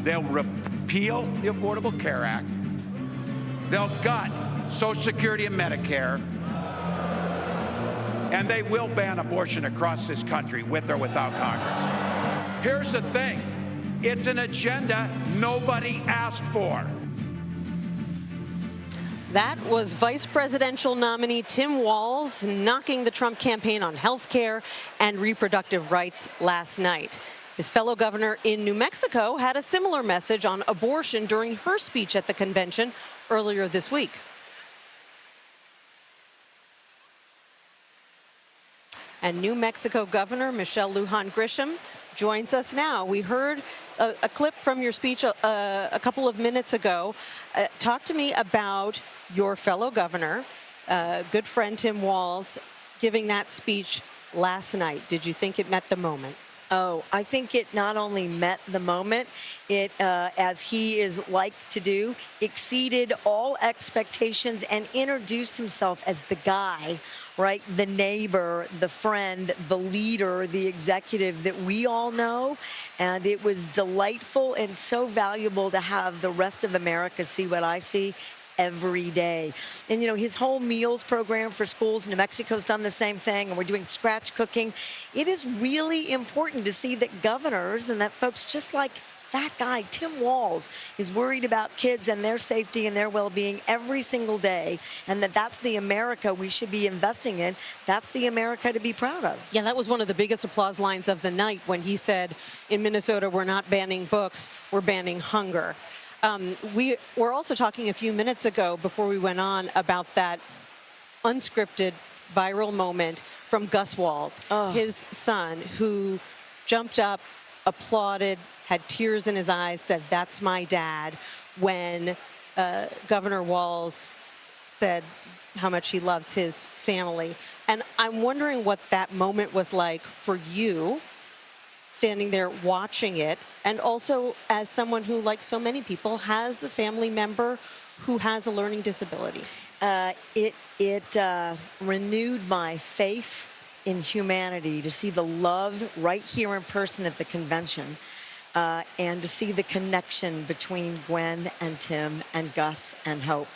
They'll repeal the Affordable Care Act. They'll gut Social Security and Medicare. And they will ban abortion across this country, with or without Congress. Here's the thing. It's an agenda nobody asked for. That was Vice Presidential nominee Tim Walz knocking the Trump campaign on health care and reproductive rights last night. His fellow governor in New Mexico had a similar message on abortion during her speech at the convention earlier this week. And New Mexico Governor Michelle Lujan Grisham joins us now. We heard a clip from your speech a couple of minutes ago. Talk to me about your fellow governor, good friend Tim Walz, giving that speech last night. Did you think it met the moment? Oh, I think it not only met the moment, it, as he is like to do, exceeded all expectations and introduced himself as the guy, right? The neighbor, the friend, the leader, the executive that we all know. And it was delightful and so valuable to have the rest of America see what I see every day. And, you know, his whole meals program for schools, New Mexico's done the same thing, and we're doing scratch cooking. It is really important to see that governors and that folks just like that guy, Tim Walz, is worried about kids and their safety and their well-being every single day, and that's the America we should be investing in. That's the America to be proud of. Yeah, that was one of the biggest applause lines of the night when he said, in Minnesota, we're not banning books, we're banning hunger. We were also talking a few minutes ago before we went on about that unscripted viral moment from Gus Walz, his son, who jumped up, applauded, had tears in his eyes, said, "That's my dad," when Governor Walz said how much he loves his family. And I'm wondering what that moment was like for you, standing there watching it, and also as someone who, like so many people, has a family member who has a learning disability. It renewed my faith in humanity to see the love right here in person at the convention, and to see the connection between Gwen and Tim and Gus and Hope.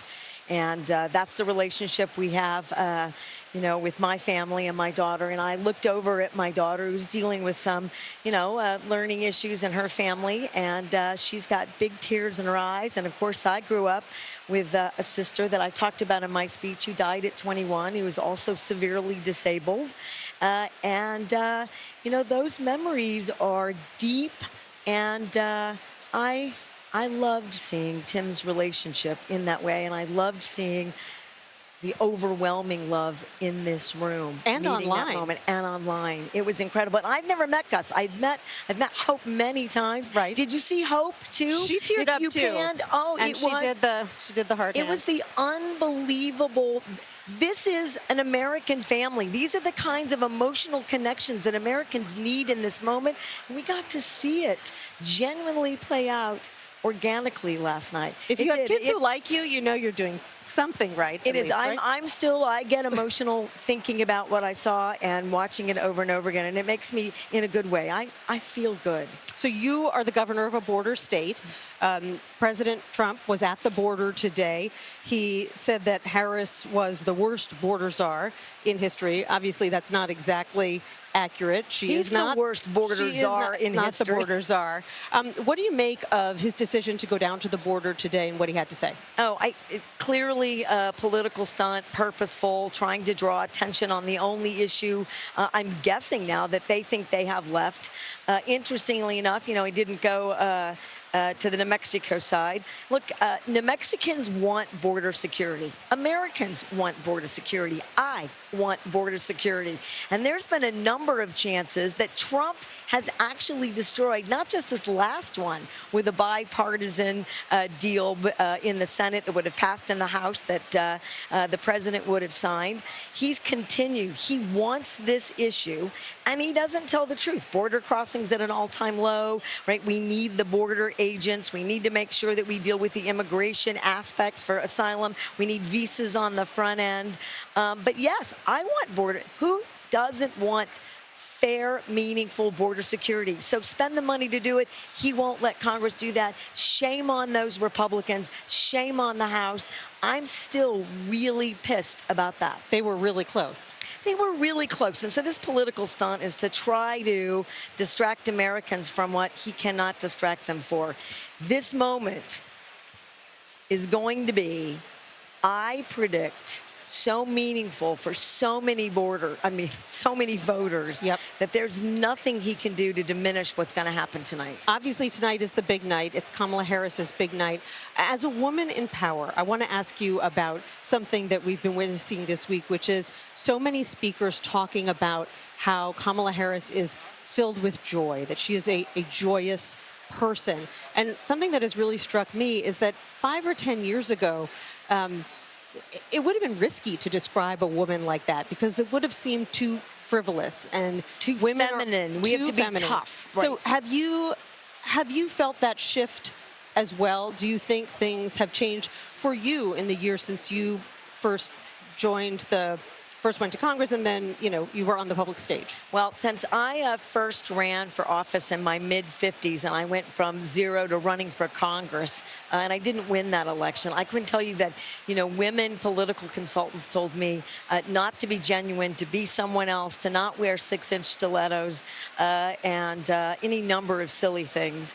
And that's the relationship we have, you know, with my family and my daughter. And I looked over at my daughter, who's dealing with some, you know, learning issues in her family. And she's got big tears in her eyes. And, of course, I grew up with a sister that I talked about in my speech who died at 21, who was also severely disabled. You know, those memories are deep. And I loved seeing Tim's relationship in that way, and I loved seeing the overwhelming love in this room and online. That moment, and online. It was incredible. And I've never met Gus. I've met Hope many times. Right. Did you see Hope too? She teared up too. Oh, and she did the heart It hands. was the unbelievable. This is an American family. These are the kinds of emotional connections that Americans need in this moment. And we got to see it genuinely play out organically last night. If you have kids who like you, you know you're doing something right. It is. Right? I get emotional thinking about what I saw and watching it over and over again, and it makes me in a good way. I feel good. So you are the governor of a border state. President Trump was at the border today. He said that Harris was the worst border czar in history. Obviously, that's not exactly accurate. He's the worst border czar in history. Not the border czar. What do you make of his decision to go down to the border today and what he had to say? Oh, clearly a political stunt, purposeful, trying to draw attention on the only issue I'm guessing now that they think they have left. Interestingly enough, you know, he didn't go to the New Mexico side. Look, New Mexicans want border security. Americans want border security. I want border security. And there's been a number of chances that Trump has actually destroyed, not just this last one with a bipartisan deal in the Senate that would have passed in the House that the president would have signed. He's continued. He wants this issue, and he doesn't tell the truth. Border crossings at an all-time low, right? We need the border agents. We need to make sure that we deal with the immigration aspects for asylum. We need visas on the front end. But yes, I want border. Who doesn't want fair, meaningful border security. So spend the money to do it. He won't let Congress do that. Shame on those Republicans. Shame on the House. I'm still really pissed about that. They were really close. They were really close. And so this political stunt is to try to distract Americans from what he cannot distract them for. This moment is going to be, I predict, so meaningful for so many so many voters, that there's nothing he can do to diminish what's going to happen tonight. Obviously, tonight is the big night. It's Kamala Harris's big night. As a woman in power, I want to ask you about something that we've been witnessing this week, which is so many speakers talking about how Kamala Harris is filled with joy, that she is a joyous person. And something that has really struck me is that 5 or 10 years ago, it would have been risky to describe a woman like that because it would have seemed too frivolous and too feminine. We have to be tough. Right. So have you felt that shift as well? Do you think things have changed for you in the years since you first went to Congress and then, you were on the public stage? Well, since I first ran for office in my mid-50s and I went from zero to running for Congress, and I didn't win that election, I can tell you that, women political consultants told me not to be genuine, to be someone else, to not wear 6-inch stilettos, and any number of silly things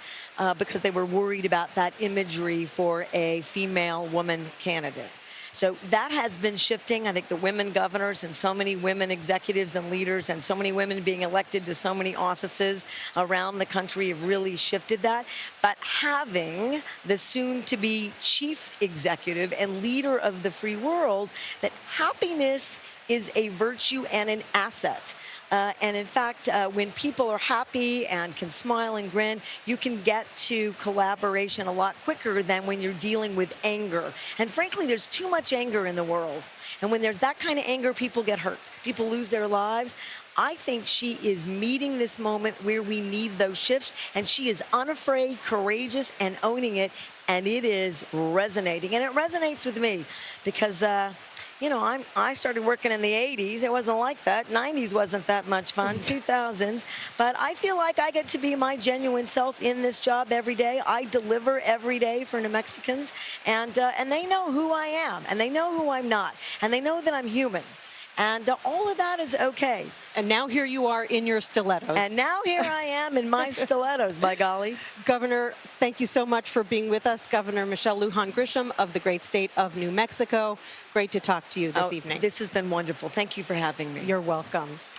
because they were worried about that imagery for a female woman candidate. So that has been shifting. I think the women governors and so many women executives and leaders and so many women being elected to so many offices around the country have really shifted that. But having the soon-to-be chief executive and leader of the free world, that happiness is a virtue and an asset. And in fact, when people are happy and can smile and grin, you can get to collaboration a lot quicker than when you're dealing with anger. And frankly, there's too much anger in the world. And when there's that kind of anger, people get hurt. People lose their lives. I think she is meeting this moment where we need those shifts, and she is unafraid, courageous, and owning it, and it is resonating. And it resonates with me because I started working in the 80s. It wasn't like that. 90s wasn't that much fun. 2000s. But I feel like I get to be my genuine self in this job every day. I deliver every day for New Mexicans. And they know who I am. And they know who I'm not. And they know that I'm human. And all of that is okay. And now here you are in your stilettos. And now here I am in my stilettos, by golly. Governor, thank you so much for being with us. Governor Michelle Lujan Grisham of the great state of New Mexico. Great to talk to you this evening. This has been wonderful. Thank you for having me. You're welcome.